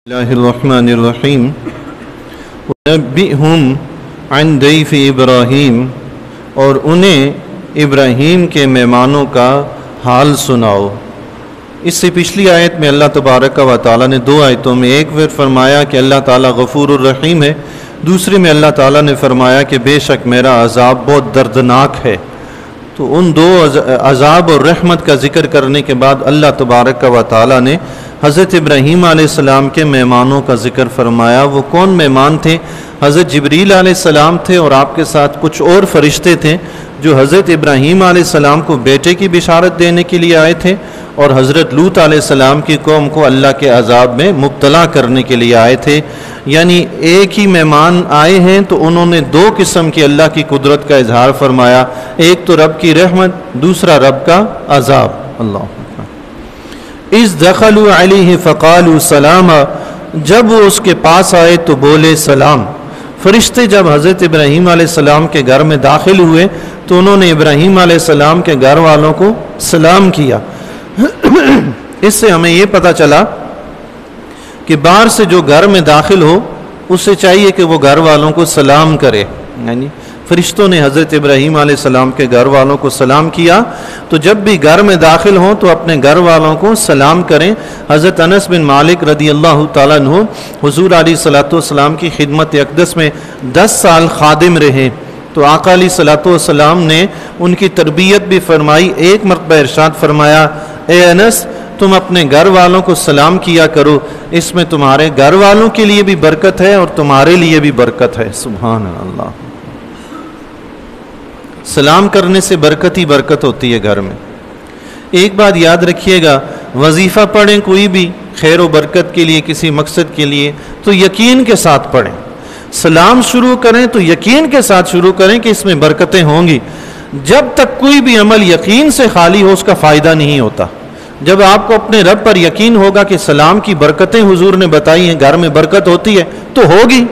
اللہ الرحمن الرحیم وَنَبِّئْهُمْ عَنْ ضَيْفِ ابراہیم، اور انہیں ابراہیم کے مہمانوں کا حال سناؤ۔ اس سے پچھلی آیت میں اللہ تبارک و تعالیٰ نے دو آیتوں میں ایک بار فرمایا کہ اللہ تعالیٰ غفور الرحیم ہے، دوسری میں اللہ تعالیٰ نے فرمایا کہ بے شک میرا عذاب بہت دردناک ہے۔ تو ان دو عذاب اور رحمت کا ذکر کرنے کے بعد اللہ تبارک و تعالیٰ نے حضرت ابراہیم علیہ السلام کے مہمانوں کا ذکر فرمایا۔ وہ کون مہمان تھے؟ حضرت جبریل علیہ السلام تھے، اور آپ کے ساتھ کچھ اور فرشتے تھے جو حضرت ابراہیم علیہ السلام کو بیٹے کی بشارت دینے کے لیے آئے تھے، اور حضرت لوط علیہ السلام کی قوم کو اللہ کے عذاب میں مبتلا کرنے کے لیے آئے تھے۔ یعنی ایک ہی مہمان آئے ہیں تو انہوں نے دو قسم کی اللہ کی قدرت کا اظہار فرمایا، ایک تو رب کی رحمت، دوسرا رب کا عذاب۔ اللہ اذ دخلوا علیہ فقالوا سلاما، جب وہ اس کے پاس آئے تو بولے سلام۔ فرشتے جب حضرت ابراہیم علیہ السلام کے گھر میں داخل ہوئے تو انہوں نے ابراہیم علیہ السلام کے گھر والوں کو سلام کیا۔ اس سے ہمیں یہ پتہ چلا کہ باہر سے جو گھر میں داخل ہو اس سے چاہیے کہ وہ گھر والوں کو سلام کرے۔ یعنی فرشتوں نے حضرت ابراہیم علیہ السلام کے گھر والوں کو سلام کیا، تو جب بھی گھر میں داخل ہوں تو اپنے گھر والوں کو سلام کریں۔ حضرت انس بن مالک رضی اللہ تعالیٰ عنہ حضور علیہ الصلوۃ والسلام کی خدمت اقدس میں 10 سال خادم رہے، تو آقا علیہ الصلوۃ والسلام نے ان کی تربیت بھی فرمائی۔ ایک مرتبہ ارشاد فرمایا، اے انس تم اپنے گھر والوں کو سلام کیا کرو، اس میں تمہارے گھر والوں کے لیے بھی برکت ہے اور تمہارے لیے بھی برکت ہے۔ سبحان اللہ، سلام کرنے سے برکت ہی برکت ہوتی ہے گھر میں۔ ایک بات یاد رکھیے گا، وظیفہ پڑھیں کوئی بھی خیر و برکت کے لیے، کسی مقصد کے لیے، تو یقین کے ساتھ پڑھیں۔ سلام شروع کریں تو یقین کے ساتھ شروع کریں کہ اس میں برکتیں ہوں گی۔ جب تک کوئی بھی عمل یقین سے خالی ہو اس کا فائدہ نہیں ہوتا۔ جب آپ کو اپنے رب پر یقین ہوگا کہ سلام کی برکتیں حضور نے بتائی ہیں، گھر میں برکت ہوتی ہے تو ہوگی،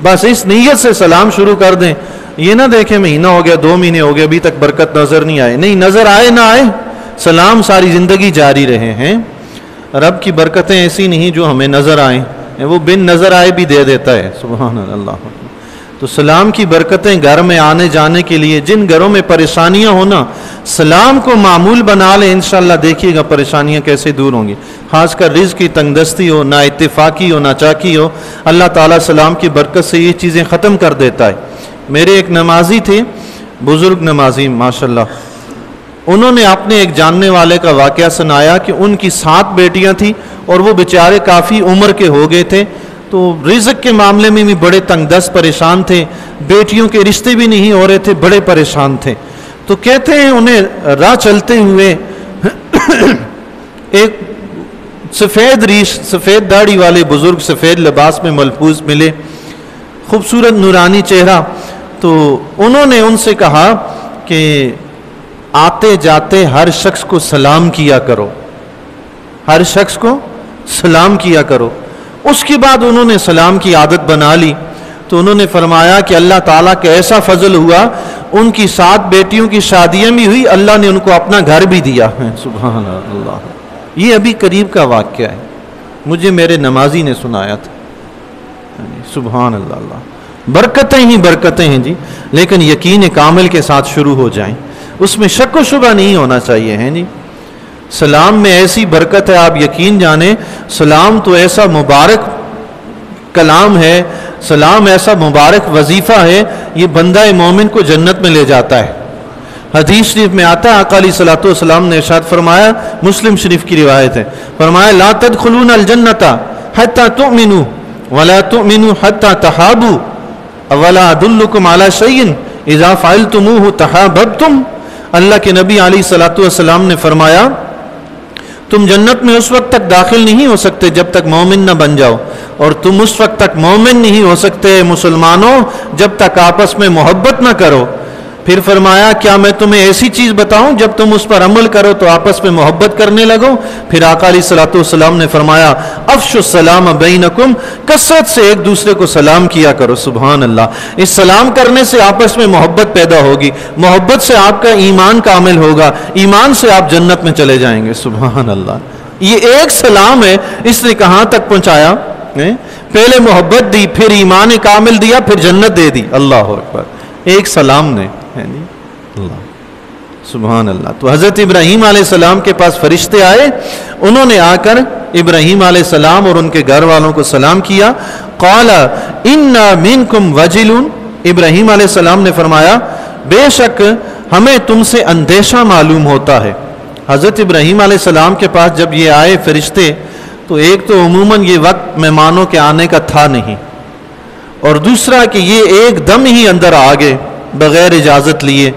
بس اس نیت سے سلام شروع کر دیں۔ یہ نہ دیکھیں مہینہ ہو گیا، 2 مہینے ہو گئے، ابھی تک برکت نظر نہیں آئے۔ نہیں، نظر آئے نہ آئے، سلام ساری زندگی جاری رہے ہیں۔ رب کی برکتیں ایسی نہیں جو ہمیں نظر آئیں، وہ بن نظر آئے بھی دے دیتا ہے۔ سبحان اللہ۔ تو سلام کی برکتیں گھر میں آنے جانے کے لیے، جن گھروں میں پریشانیاں ہونا، سلام کو معمول بنا لیں، انشاءاللہ دیکھیے گا پریشانیاں کیسے دور ہوں گی۔ خاص کر رزق کی تنگ دستی ہو، نا اتفاقی ہو، نا چاکی ہو، اللہ تعالیٰ سلام کی برکت سے یہ چیزیں ختم کر دیتا ہے۔ میرے ایک نمازی تھے، بزرگ نمازی ماشاءاللہ، انہوں نے اپنے ایک جاننے والے کا واقعہ سنایا کہ ان کی 7 بیٹیاں تھیں اور وہ بیچارے کافی عمر کے ہو گئے تھے، تو رزق کے معاملے میں بھی بڑے تنگ دست پریشان تھے، بیٹیوں کے رشتے بھی نہیں ہو رہے تھے، بڑے پریشان تھے۔ تو کہتے ہیں انہیں راہ چلتے ہوئے ایک سفید ریش، سفید داڑھی والے بزرگ سفید لباس میں ملبوس ملے، خوبصورت نورانی چہرہ۔ تو انہوں نے ان سے کہا کہ آتے جاتے ہر شخص کو سلام کیا کرو، ہر شخص کو سلام کیا کرو۔ اس کے بعد انہوں نے سلام کی عادت بنا لی۔ تو انہوں نے فرمایا کہ اللہ تعالیٰ کا ایسا فضل ہوا، ان کی 7 بیٹیوں کی شادیاں بھی ہوئی، اللہ نے ان کو اپنا گھر بھی دیا ہے۔ سبحان اللہ، یہ ابھی قریب کا واقعہ ہے، مجھے میرے نمازی نے سنایا تھا۔ سبحان اللہ، برکتیں ہی برکتیں ہیں جی، لیکن یقین کامل کے ساتھ شروع ہو جائیں، اس میں شک و شبہ نہیں ہونا چاہیے ہیں جی۔ سلام میں ایسی برکت ہے، آپ یقین جانیں، سلام تو ایسا مبارک کلام ہے، سلام ایسا مبارک وظیفہ ہے، یہ بندہ مومن کو جنت میں لے جاتا ہے۔ حدیث شریف میں آتا ہے، آقا علیہ الصلوۃ والسلام نے ارشاد فرمایا، مسلم شریف کی روایت ہے، فرمایا لا تدخلون الجنۃ حتی تؤمنوا ولا تؤمنوا حتی تحابوا اولا ادلکم علی شیء اذا فعلتموه تحاببتم۔ اللہ کے نبی علیہ الصلوۃ والسلام نے فرمایا تم جنت میں اس وقت تک داخل نہیں ہو سکتے جب تک مومن نہ بن جاؤ، اور تم اس وقت تک مومن نہیں ہو سکتے مسلمانوں جب تک آپس میں محبت نہ کرو۔ پھر فرمایا کیا میں تمہیں ایسی چیز بتاؤں جب تم اس پر عمل کرو تو آپس میں محبت کرنے لگو؟ پھر آقا علیہ الصلوۃ والسلام نے فرمایا افشوا السلام بینکم، کثرت سے ایک دوسرے کو سلام کیا کرو۔ سبحان اللہ، اس سلام کرنے سے آپس میں محبت پیدا ہوگی، محبت سے آپ کا ایمان کامل ہوگا، ایمان سے آپ جنت میں چلے جائیں گے۔ سبحان اللہ، یہ ایک سلام ہے، اس نے کہاں تک پہنچایا؟ پہلے محبت دی، پھر ایمان کامل دیا، پھر جنت دے دی. اللہ اکبر، ایک سلام نے. اللہ سبحان اللہ. تو حضرت ابراہیم علیہ السلام کے پاس فرشتے آئے، انہوں نے آ کر ابراہیم علیہ السلام اور ان کے گھر والوں کو سلام کیا. قال انا منکم وجلون، ابراہیم علیہ السلام نے فرمایا بے شک ہمیں تم سے اندیشہ معلوم ہوتا ہے. حضرت ابراہیم علیہ السلام کے پاس جب یہ آئے فرشتے، تو ایک تو عموماً یہ وقت مہمانوں کے آنے کا تھا نہیں، اور دوسرا کہ یہ ایک دم ہی اندر آ گئے بغیر اجازت لیے.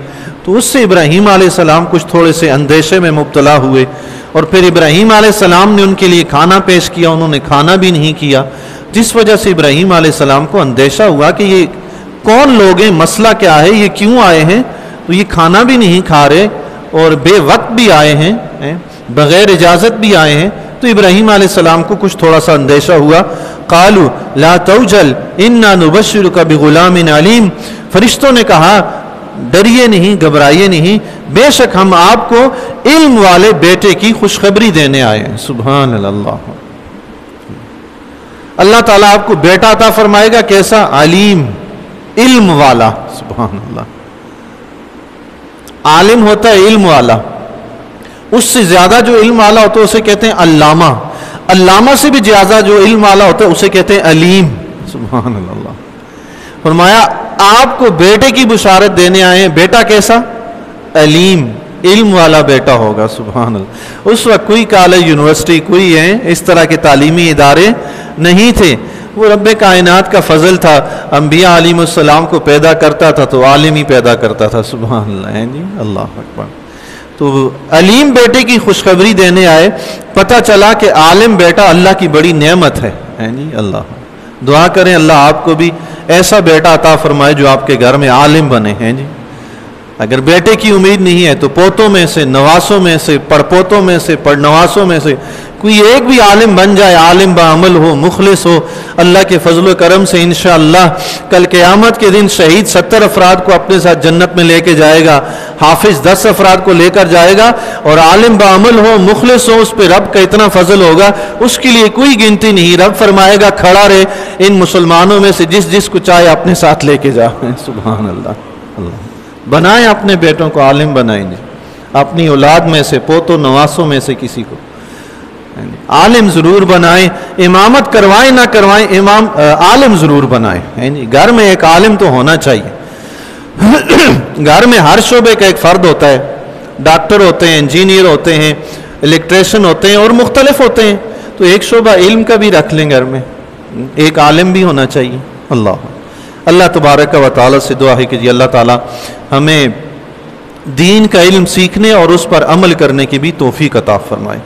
تو اس سے ابراہیم علیہ السلام کچھ تھوڑے سے اندیشے میں مبتلا ہوئے، اور پھر ابراہیم علیہ السلام نے ان کے لیے کھانا پیش کیا، انہوں نے کھانا بھی نہیں کیا، جس وجہ سے ابراہیم علیہ السلام کو اندیشہ ہوا کہ یہ کون لوگ ہیں، مسئلہ کیا ہے، یہ کیوں آئے ہیں. تو یہ کھانا بھی نہیں کھا رہے اور بے وقت بھی آئے ہیں، بغیر اجازت بھی آئے ہیں. تو ابراہیم علیہ السلام کو کچھ تھوڑا سا اندیشہ ہوا. قالوا لا توجل انا نبشرک بغلام علیم، فرشتوں نے کہا ڈریے نہیں، گھبرائیے نہیں، بے شک ہم آپ کو علم والے بیٹے کی خوشخبری دینے آئے ہیں. سبحان اللہ. اللہ تعالیٰ آپ کو بیٹا عطا فرمائے گا، کیسا؟ علیم، علم والا. سبحان اللہ. عالم ہوتا ہے علم والا، اس سے زیادہ جو علم والا ہوتا ہے اسے کہتے ہیں علامہ، علامہ سے بھی زیادہ جو علم والا ہوتا ہے اسے کہتے ہیں علیم. سبحان اللہ. فرمایا آپ کو بیٹے کی بشارت دینے آئے ہیں. بیٹا کیسا؟ علیم، علم والا بیٹا ہوگا. سبحان اللہ. اس وقت کوئی کالج، یونیورسٹی، کوئی اس طرح کے تعلیمی ادارے نہیں تھے. وہ رب کائنات کا فضل تھا، انبیاء علیہ السلام کو پیدا کرتا تھا تو عالم ہی پیدا کرتا تھا. سبحان اللہ. جی اللہ اکبر. تو علیم بیٹے کی خوشخبری دینے آئے. پتہ چلا کہ عالم بیٹا اللہ کی بڑی نعمت ہے. جی اللہ. دعا کریں اللہ آپ کو بھی ایسا بیٹا عطا فرمائے جو آپ کے گھر میں عالم بنے ہیں. جی اگر بیٹے کی امید نہیں ہے تو پوتوں میں سے، نواسوں میں سے، پڑپوتوں میں سے، پڑنواسوں میں سے کوئی ایک بھی عالم بن جائے، عالم بعمل ہو، مخلص ہو، اللہ کے فضل و کرم سے انشاءاللہ کل قیامت کے دن شہید 70 افراد کو اپنے ساتھ جنت میں لے کے جائے گا، حافظ 10 افراد کو لے کر جائے گا، اور عالم بعمل ہو، مخلص ہو، اس پہ رب کا اتنا فضل ہوگا اس کے لیے کوئی گنتی نہیں. رب فرمائے گا کھڑا رہے ان مسلمانوں میں سے جس کو چاہے اپنے ساتھ لے کے جا. سبحان اللہ. اللہ بنائیں اپنے بیٹوں کو عالم بنائیں گے، اپنی اولاد میں سے، پوتوں نواسوں میں سے کسی کو عالم ضرور بنائیں. امامت کروائیں نہ کروائیں، عالم ضرور بنائیں. گھر میں ایک عالم تو ہونا چاہیے. گھر میں ہر شعبے کا ایک فرد ہوتا ہے، ڈاکٹر ہوتے ہیں، انجینئر ہوتے ہیں، الیکٹریشین ہوتے ہیں اور مختلف ہوتے ہیں. تو ایک شعبہ علم کا بھی رکھ لیں گھر میں، ایک عالم بھی ہونا چاہیے. اللہ تبارک و تعالیٰ سے دعا ہے کہ جی اللہ تعالیٰ ہمیں دین کا علم سیکھنے اور اس پر عمل کرنے کی بھی توفیق عطا فرمائے.